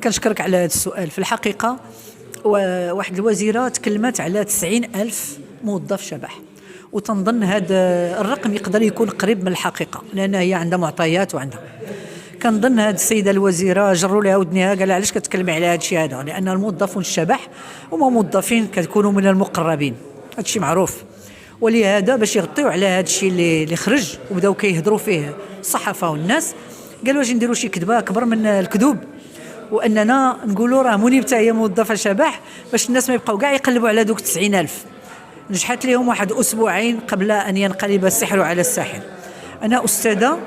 كنشكرك على هذا السؤال. في الحقيقة واحد الوزيرة تكلمت على 90,000 موظف شبح، وتنظن هذا الرقم يقدر يكون قريب من الحقيقة لأن هي عندها معطيات وعندها. كنظن هذه السيدة الوزيرة جروا لها ودنها قال علاش كتكلمي على هذا الشيء هذا، لأن الموظفون الشبح هما موظفين كتكونوا من المقربين، هذا الشيء معروف. ولهذا باش يغطيو على هذا الشيء اللي خرج وبداو كيهضروا فيه الصحافة والناس، قالوا واش نديروا شي كذبة أكبر من الكذوب، وأننا نقولوا راه منيب حتى هي موظفة شبح باش الناس ما يبقاو كاع يقلبوا على دوك 90,000. نجحت لهم واحد أسبوعين قبل أن ينقلب السحر على الساحر. أنا أستاذة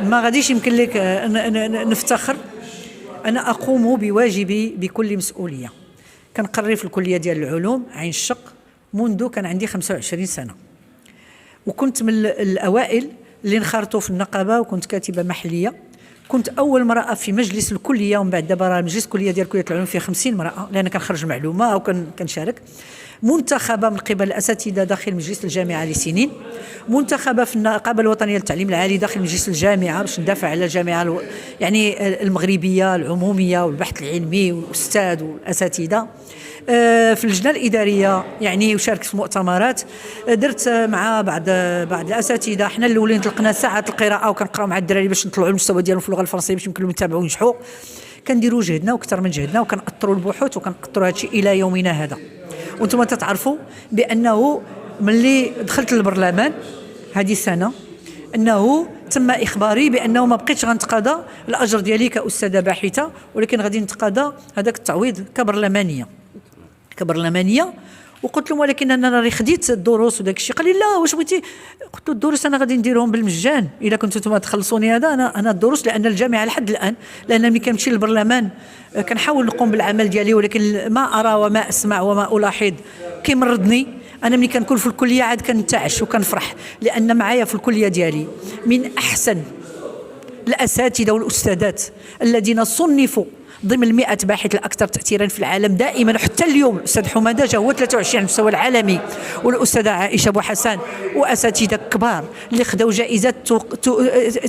ما غاديش يمكن لك نفتخر، أنا أقوم بواجبي بكل مسؤولية. كنقري في الكلية ديال العلوم عين الشق منذ كان عندي 25 سنة، وكنت من الأوائل اللي انخرطوا في النقابة، وكنت كاتبة محلية. كنت أول امرأة في مجلس الكلية، ومن بعد دابا مجلس الكلية ديال كلية العلوم فيه 50 امرأة، لأن كنخرج معلومة وكنشارك. منتخبة من قبل الأساتذة داخل مجلس الجامعة لسنين، منتخبة في النقابة الوطنية للتعليم العالي داخل مجلس الجامعة باش ندافع على الجامعة يعني المغربية العمومية والبحث العلمي والأستاذ والأساتذة. في اللجنة الإدارية يعني وشاركت في مؤتمرات، درت مع بعض الأساتذة. حنا الأولين طلقنا ساعات القراءة وكنقراو مع الدراري باش نطلعوا المستوى ديالهم في اللغة الفرنسية باش يمكن لهم يتابعوا وينجحوا. كنديروا جهدنا وكثر من جهدنا، وكنأطروا البحوث وكنأطروا هذا الشيء إلى يومنا هذا. وانتم تتعرفوا بأنه ملي دخلت للبرلمان هذه السنة أنه تم إخباري بأنه ما بقيتش غنتقاضى الأجر ديالي كأستاذة باحثة، ولكن غادي نتقاضى هذاك التعويض كبرلمانية. وقلت لهم ولكن انا راه خديت الدروس وداك الشيء. قال لي لا واش بغيتي؟ قلت له الدروس انا غادي نديرهم بالمجان الا كنتوا نتوما تخلصوني هذا. انا الدروس لان الجامعه لحد الان، لان ملي كنمشي للبرلمان كنحاول نقوم بالعمل ديالي، ولكن ما ارى وما اسمع وما الاحظ كيمرضني. انا ملي كنكون في الكليه عاد كنتعش وكنفرح، لان معايا في الكليه ديالي من احسن الاساتذه والاستاذات الذين صنفوا ضمن 100 باحث الأكثر تأثيرا في العالم دائما. حتى اليوم الأستاذ حمادة جا هو 23 على المستوى العالمي، والأستاذة عائشة بو حسن، وأساتذة كبار اللي خدوا جائزة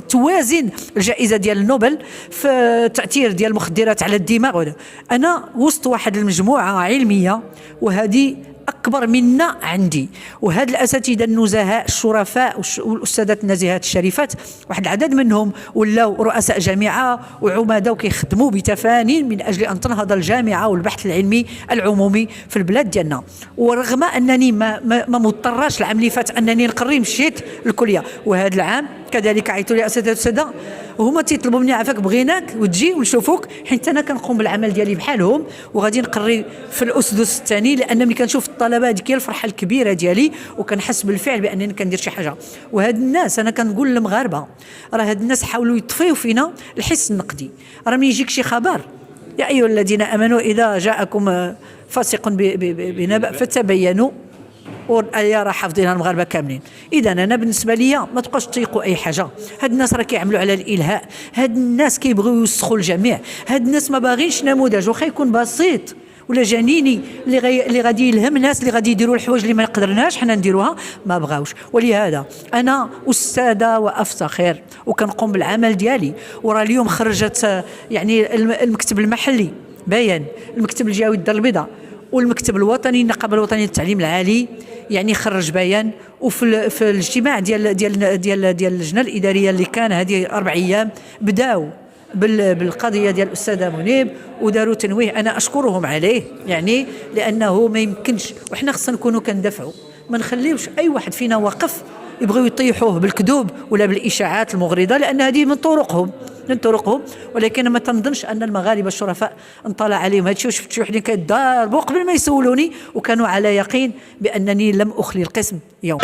توازن الجائزة ديال نوبل في التأثير ديال المخدرات على الدماغ. أنا وسط واحد المجموعة علمية وهذه أكبر منا عندي، وهاد الأساتذة النزهاء الشرفاء والأستاذات النزيهات الشريفات واحد العدد منهم ولاو رؤساء جامعة وعمداء وكيخدموا بتفاني من أجل أن تنهض الجامعة والبحث العلمي العمومي في البلاد ديالنا. ورغم أنني ما مضطراش العام اللي فات أنني نقري مشيت الكلية، وهذا العام كذلك عيطوا لي أساتذة وهما تيطلبوا مني عافاك بغيناك وتجي ونشوفوك، حيت انا كنقوم بالعمل ديالي بحالهم وغادي نقري في الاسدس الثاني، لان ملي كنشوف الطلبه هذيك هي الفرحه الكبيره ديالي، وكنحس بالفعل بانني كندير شي حاجه. وهاد الناس انا كنقول للمغاربه راه هاد الناس حاولوا يطفيو فينا الحس النقدي. راه ملي يجيك شي خبر يا ايها الذين امنوا اذا جاءكم فاسق بنبأ فتبينوا، والآية راه حافظينها المغاربه كاملين. اذا انا بالنسبه لي ما تبقاوش تطيقوا اي حاجه. هاد الناس راه كيعملوا على الالهاء، هاد الناس كيبغيو يوسخوا الجميع، هاد الناس ما باغينش نموذج واخا يكون بسيط ولا جنيني اللي غادي يلهم الناس، اللي غادي يديروا الحوايج اللي ما قدرناش حنا نديروها، ما بغاوش. ولهذا انا استاذه وافتخر وكنقوم بالعمل ديالي. وراه اليوم خرجت يعني المكتب المحلي بيان، المكتب الجهوي الدار البيضاء، والمكتب الوطني النقابه الوطنيه للتعليم العالي يعني خرج بيان. وفي الاجتماع ديال اللجنه الاداريه اللي كان هذه 4 ايام بداوا بالقضيه ديال الاستاذه منيب وداروا تنويه انا اشكرهم عليه، يعني لانه ما يمكنش وحنا خصنا نكونوا كندافعوا، ما نخليوش اي واحد فينا واقف يبغيو يطيحوه بالكذوب ولا بالاشاعات المغرضه، لان هذه من طرقهم. ولكن ما تنظنش ان المغاربه الشرفاء انطلع عليهم هذا الشيء. وشفت شي وحدين كيضاربوا قبل ما يسولوني وكانوا على يقين بانني لم اخلي القسم يوم.